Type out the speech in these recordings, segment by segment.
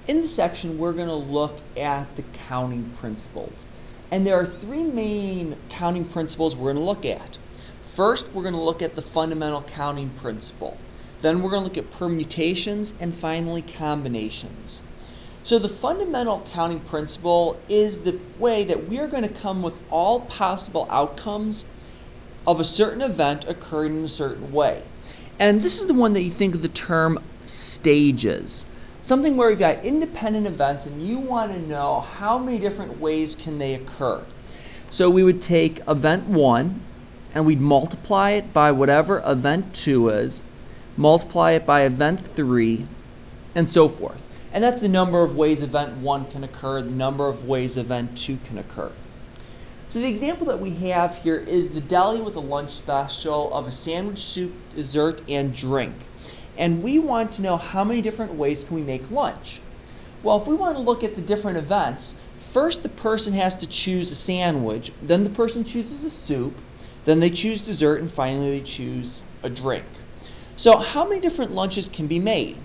In this section, we're going to look at the counting principles. And there are three main counting principles we're going to look at. First, we're going to look at the fundamental counting principle. Then we're going to look at permutations, and finally combinations. So the fundamental counting principle is the way that we are going to come with all possible outcomes of a certain event occurring in a certain way. And this is the one that you think of the term stages. Something where you've got independent events and you want to know how many different ways can they occur. So we would take event 1 and we'd multiply it by whatever event 2 is, multiply it by event 3, and so forth. And that's the number of ways event 1 can occur, the number of ways event 2 can occur. So the example that we have here is the deli with a lunch special of a sandwich, soup, dessert, and drink. And we want to know how many different ways can we make lunch. Well, if we want to look at the different events, first the person has to choose a sandwich, then the person chooses a soup, then they choose dessert, and finally they choose a drink. So how many different lunches can be made?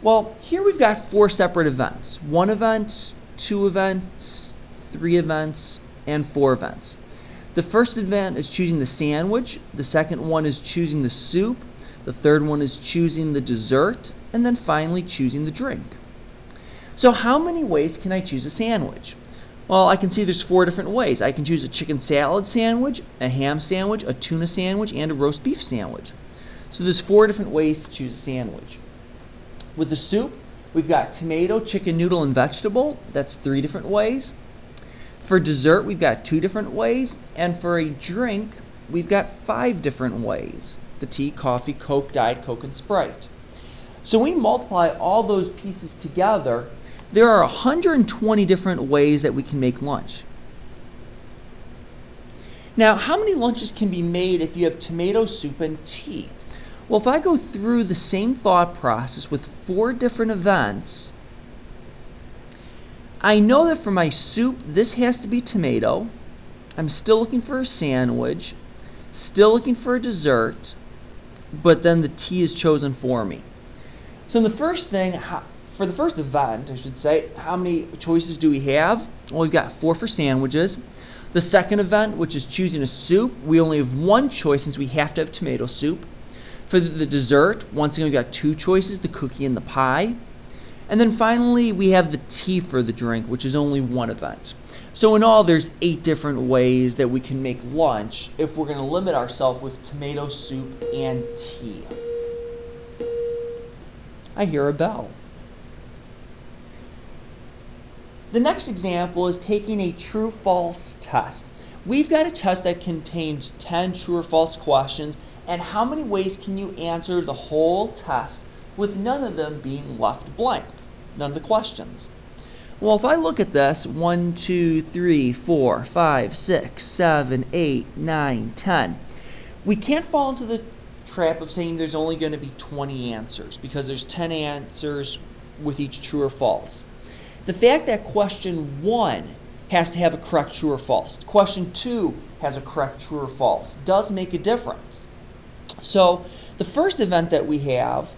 Well, here we've got 4 separate events. 1 event, 2 events, 3 events, and 4 events. The first event is choosing the sandwich, the second one is choosing the soup, the third one is choosing the dessert, and then finally choosing the drink. So how many ways can I choose a sandwich? Well, I can see there's 4 different ways. I can choose a chicken salad sandwich, a ham sandwich, a tuna sandwich, and a roast beef sandwich. So there's 4 different ways to choose a sandwich. With the soup, we've got tomato, chicken noodle, and vegetable. That's 3 different ways. For dessert, we've got 2 different ways. And for a drink, we've got 5 different ways. The tea, coffee, Coke, Diet Coke, and Sprite. So when we multiply all those pieces together, there are 120 different ways that we can make lunch. Now, how many lunches can be made if you have tomato soup and tea? Well, if I go through the same thought process with 4 different events, I know that for my soup, this has to be tomato. I'm still looking for a sandwich, still looking for a dessert, but then the tea is chosen for me. So in the first thing, for the first event, I should say, how many choices do we have? Well, we've got 4 for sandwiches. The second event, which is choosing a soup, we only have 1 choice since we have to have tomato soup. For the dessert, once again, we've got 2 choices, the cookie and the pie. And then finally, we have the tea for the drink, which is only 1 event. So in all, there's 8 different ways that we can make lunch if we're going to limit ourselves with tomato soup and tea. I hear a bell. The next example is taking a true-false test. We've got a test that contains 10 true or false questions, and how many ways can you answer the whole test with none of them being left blank? None of the questions. Well, if I look at this, 1, 2, 3, 4, 5, 6, 7, 8, 9, 10, we can't fall into the trap of saying there's only going to be 20 answers because there's 10 answers with each true or false. The fact that question 1 has to have a correct true or false, question 2 has a correct true or false, does make a difference. So the first event that we have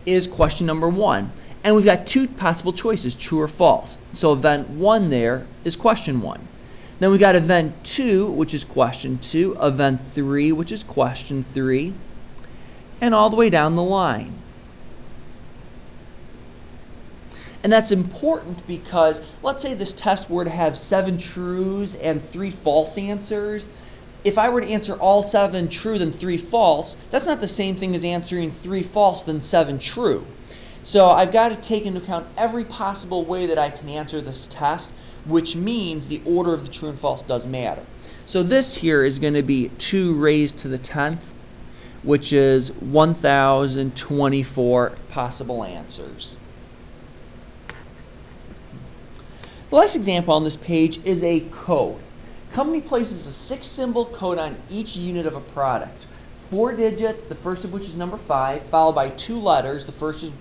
is question number 1. And we've got 2 possible choices, true or false. So event 1 there is question 1. Then we've got event 2, which is question 2, event 3, which is question 3, and all the way down the line. And that's important because let's say this test were to have 7 trues and 3 false answers. If I were to answer all 7 true then 3 false, that's not the same thing as answering 3 false then 7 true. So I've got to take into account every possible way that I can answer this test, which means the order of the true and false does matter. So this here is going to be 2 raised to the 10th, which is 1,024 possible answers. The last example on this page is a code. Company places a 6-symbol code on each unit of a product. 4 digits, the first of which is number 5, followed by 2 letters, the first is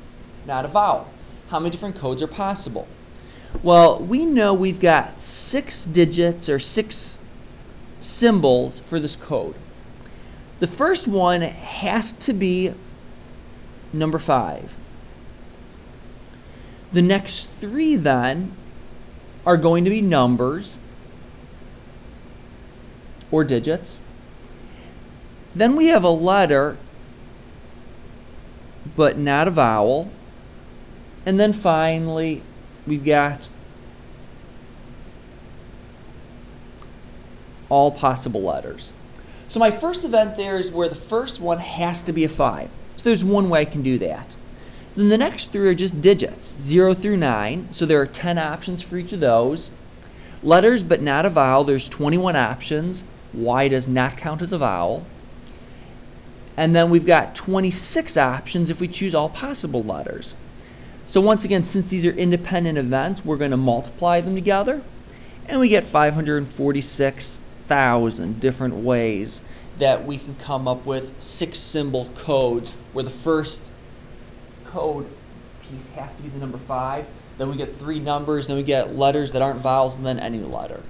not a vowel. How many different codes are possible? Well, we know we've got 6 digits or 6 symbols for this code. The first one has to be number 5. The next three then are going to be numbers or digits. Then we have a letter, but not a vowel. And then finally, we've got all possible letters. So my first event there is where the first one has to be a 5. So there's one way I can do that. Then the next three are just digits, 0 through 9. So there are 10 options for each of those. Letters, but not a vowel, there's 21 options. Y does not count as a vowel. And then we've got 26 options if we choose all possible letters. So once again, since these are independent events, we're going to multiply them together, and we get 546,000 different ways that we can come up with 6-symbol codes, where the first code piece has to be the number 5. Then we get 3 numbers, then we get letters that aren't vowels, and then any letter.